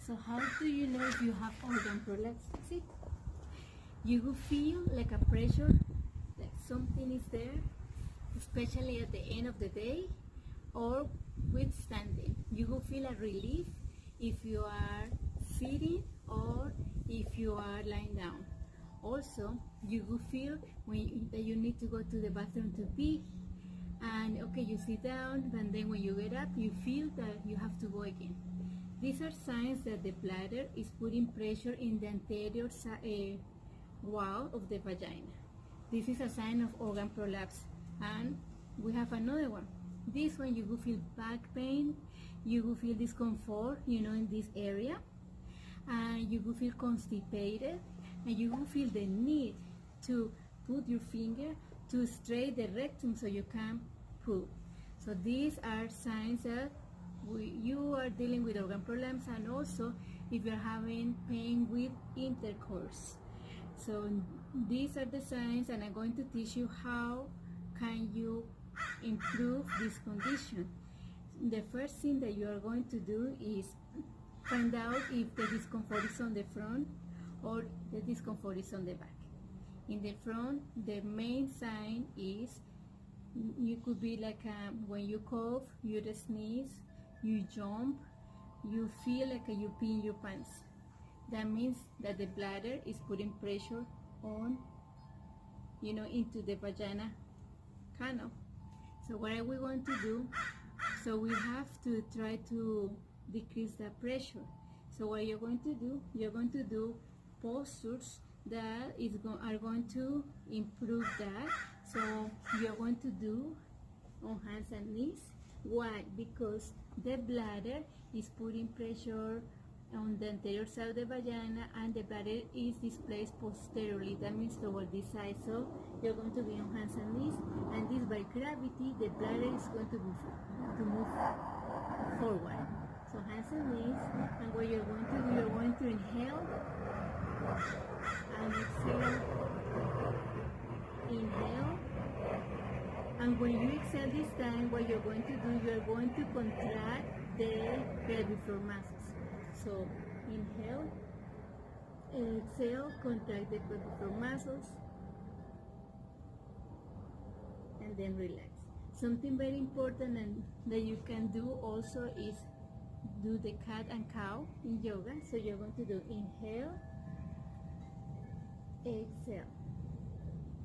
So how do you know if you have organ prolapse? See, you will feel like a pressure, like something is there, especially at the end of the day or with standing. You will feel a relief if you are sitting or if you are lying down. Also, you will feel that you need to go to the bathroom to pee, and okay, you sit down, and then when you get up, you feel that you have to go again. These are signs that the bladder is putting pressure in the anterior wall of the vagina. This is a sign of organ prolapse. And we have another one. This one, you will feel back pain, you will feel discomfort, in this area, and you will feel constipated, and you will feel the need to put your finger to straight the rectum so you can poop. So these are signs that you are dealing with organ prolapse, and also if you're having pain with intercourse. So these are the signs, and I'm going to teach you how can you improve this condition. The first thing that you are going to do is find out if the discomfort is on the front or the discomfort is on the back. In the front, the main sign is you could be like when you cough, you sneeze, you jump, you feel like you pee in your pants. That means that the bladder is putting pressure on, into the vagina canal. So what are we going to do? So we have to try to decrease the pressure. So what you're going to do, you're going to do postures that are going to improve that. So you're going to do on hands and knees. Why? Because the bladder is putting pressure on the anterior side of the vagina, and the bladder is displaced posteriorly. That means toward this side. So you're going to be on hands and knees, and this by gravity, the bladder is going to move forward. So hands and knees, and what you're going to do, you're going to inhale and exhale. Inhale. And when you exhale this time, what you're going to do, you're going to contract the pelvic floor muscles. So inhale, exhale, contract the pelvic floor muscles, and then relax. Something very important and that you can do also is do the cat and cow in yoga. So you're going to do inhale, exhale.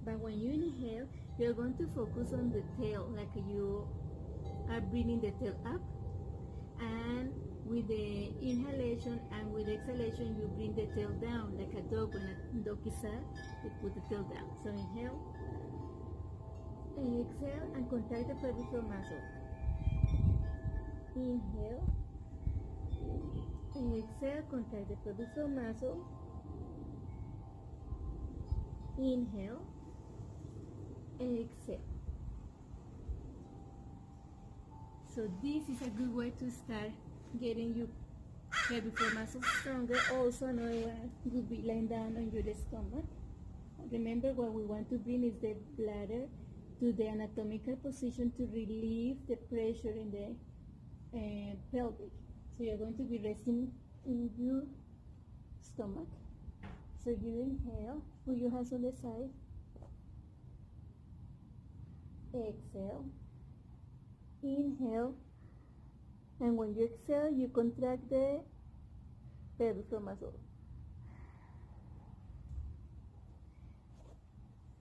But when you inhale, you're going to focus on the tail, like you are bringing the tail up, and with the inhalation and with the exhalation, you bring the tail down, like a dog. When a dog is sad, you put the tail down. So inhale, exhale, and contract the pelvic floor muscle. Inhale, exhale, contract the pelvic floor muscle. Inhale, exhale. So this is a good way to start getting your pelvic floor muscles stronger. Also, another one would be lying down on your stomach. Remember, what we want to bring is the bladder to the anatomical position to relieve the pressure in the pelvic. So you're going to be resting in your stomach. So you inhale, put your hands on the side. Exhale. Inhale. And when you exhale, you contract the pelvic floor muscle.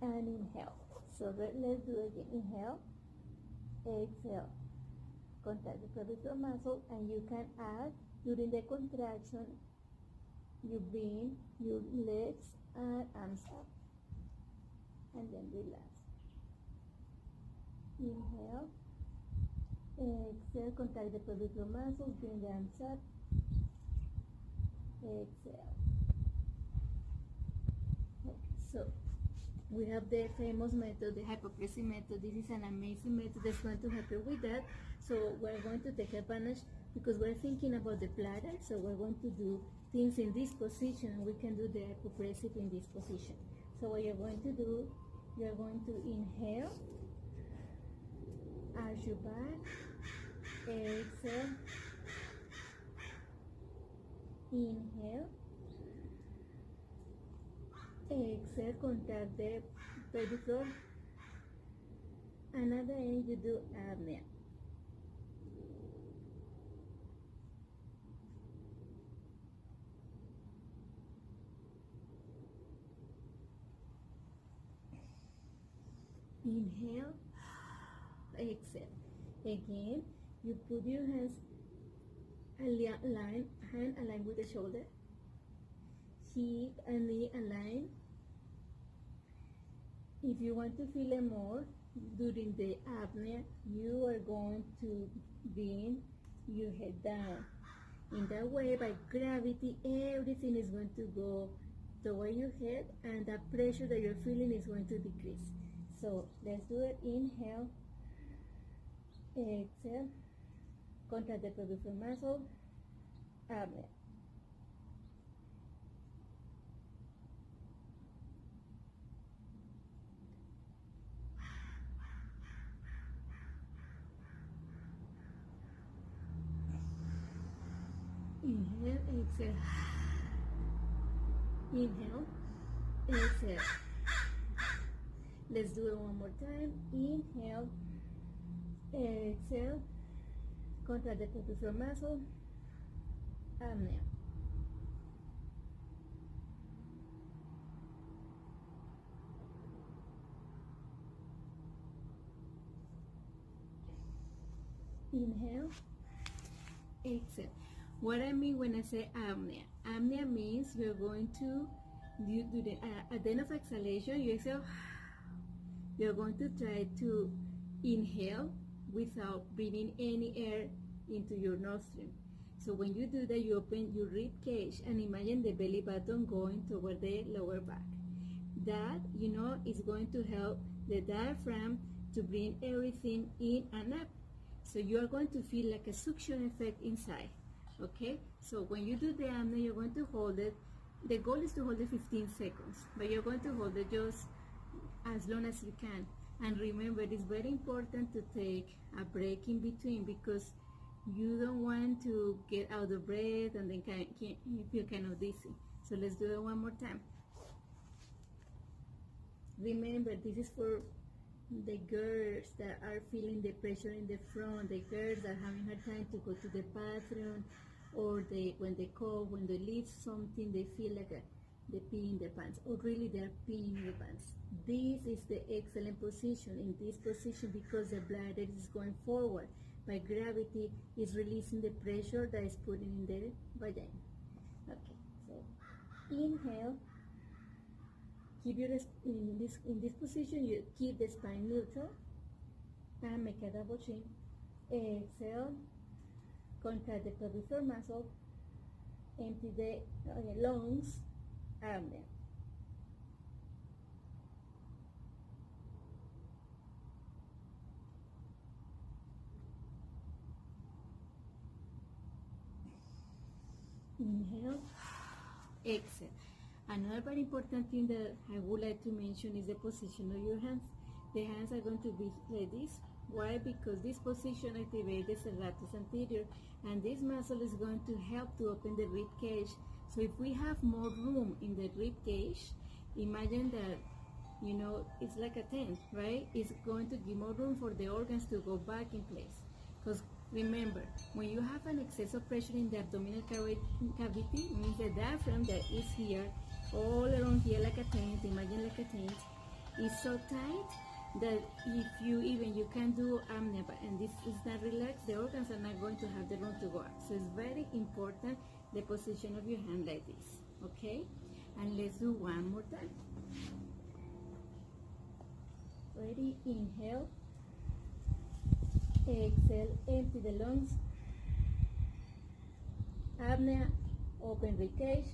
And inhale. So let's do it again. Inhale. Exhale. Contract the pelvic floor muscle, and you can add during the contraction. You bring your legs and arms up, and then relax. Inhale, exhale, contract the pelvic floor muscles, bring the arms up, exhale. Okay, so we have the famous method, the hypopressive method. This is an amazing method that's going to help you with that. So we're going to take advantage because we're thinking about the bladder. So we're going to do things in this position. We can do the hypopressive in this position. So what you're going to do, you're going to inhale, arch your back, exhale, Inhale. Exhale, contract the pelvic floor. Another end you do apnea. Inhale, exhale. Again, you put your hands hand aligned with the shoulder. Hip and knee aligned. If you want to feel it more during the apnea, you are going to bring your head down. In that way, by gravity, everything is going to go toward your head, and the pressure that you're feeling is going to decrease. So let's do it. Inhale, exhale, contract the pelvic floor muscle, apnea. Inhale, exhale. Inhale, exhale. Let's do it one more time. Inhale, exhale, contract the pelvic floor muscle, apnea. Inhale, exhale. What I mean when I say apnea? Apnea means you're going to do the at the end of exhalation, you exhale. You're going to try to inhale without breathing any air into your nostril. So when you do that, you open your rib cage and imagine the belly button going toward the lower back. That, is going to help the diaphragm to bring everything in and up. So you are going to feel like a suction effect inside. Okay? So when you do the apnea, you're going to hold it. The goal is to hold it 15 seconds, but you're going to hold it just as long as you can. And remember, it's very important to take a break in between, because you don't want to get out of breath and then feel kind of dizzy. So let's do it one more time. Remember, this is for the girls that are feeling the pressure in the front, the girls that are having hard time to go to the bathroom, or when they cough, when they lift something, they feel like they pee in their pants, or really they're peeing in the pants. This is the excellent position. In this position, because the bladder is going forward, by gravity is releasing the pressure that is putting in the vagina. Okay, so inhale. Keep your in this position. You keep the spine neutral and make a double chin. Exhale. Contract the pelvic floor muscle. Empty the lungs. Apnea. Inhale. Exhale. Another very important thing that I would like to mention is the position of your hands. The hands are going to be like this. Why? Because this position activates the serratus anterior, and this muscle is going to help to open the rib cage. So if we have more room in the rib cage, imagine that, it's like a tent, right? It's going to give more room for the organs to go back in place. Because remember, when you have an excess of pressure in the abdominal cavity, means the diaphragm that is here, all around here like a tent, imagine like a tent, is so tight that if you can do apnea and this is not relaxed, the organs are not going to have the room to go up. So it's very important, the position of your hand like this, okay? And let's do one more time. Ready? Inhale. Exhale, empty the lungs. Apnea, open rib cage.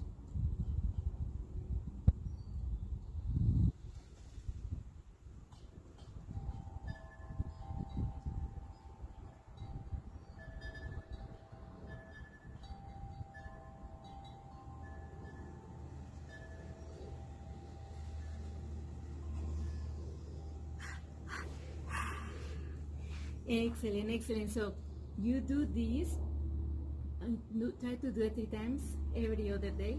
Excellent, excellent. So you do this try to do it 3 times every other day.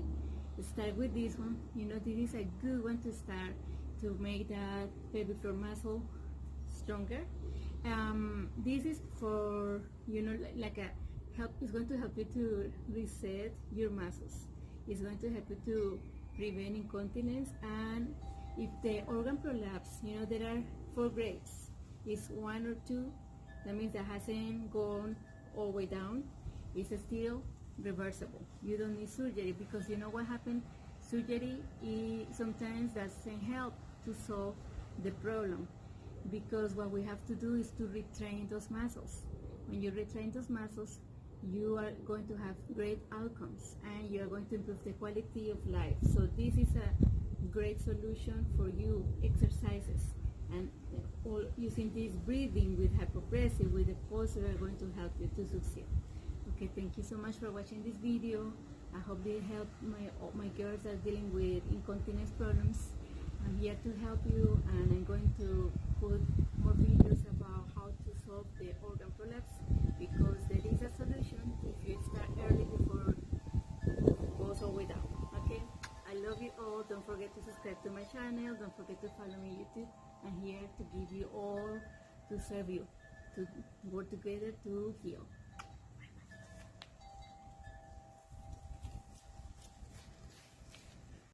Start with this one. You know, this is a good one to start to make that pelvic floor muscle stronger. This is for, you know, like a help. It's going to help you to reset your muscles. It's going to help you to prevent incontinence. And if the organ prolapse, you know, there are 4 grades. It's 1 or 2. That means that hasn't gone all the way down. It's still reversible. You don't need surgery, because you know what happened? Surgery sometimes doesn't help to solve the problem, because what we have to do is to retrain those muscles. When you retrain those muscles, you are going to have great outcomes, and you are going to improve the quality of life. So this is a great solution for you. Exercises and all using this breathing with hypopressive, with the posture, are going to help you to succeed. Okay, thank you so much for watching this video. I hope they help my girls that are dealing with incontinence problems. I'm here to help you, and I'm going to put more videos about how to solve the organ prolapse, because there is a solution if you start early before it goes all the way down. Okay, I love you all. Don't forget to subscribe to my channel. Don't forget to follow me on YouTube. I'm here to give you all, to serve you, to work together to heal.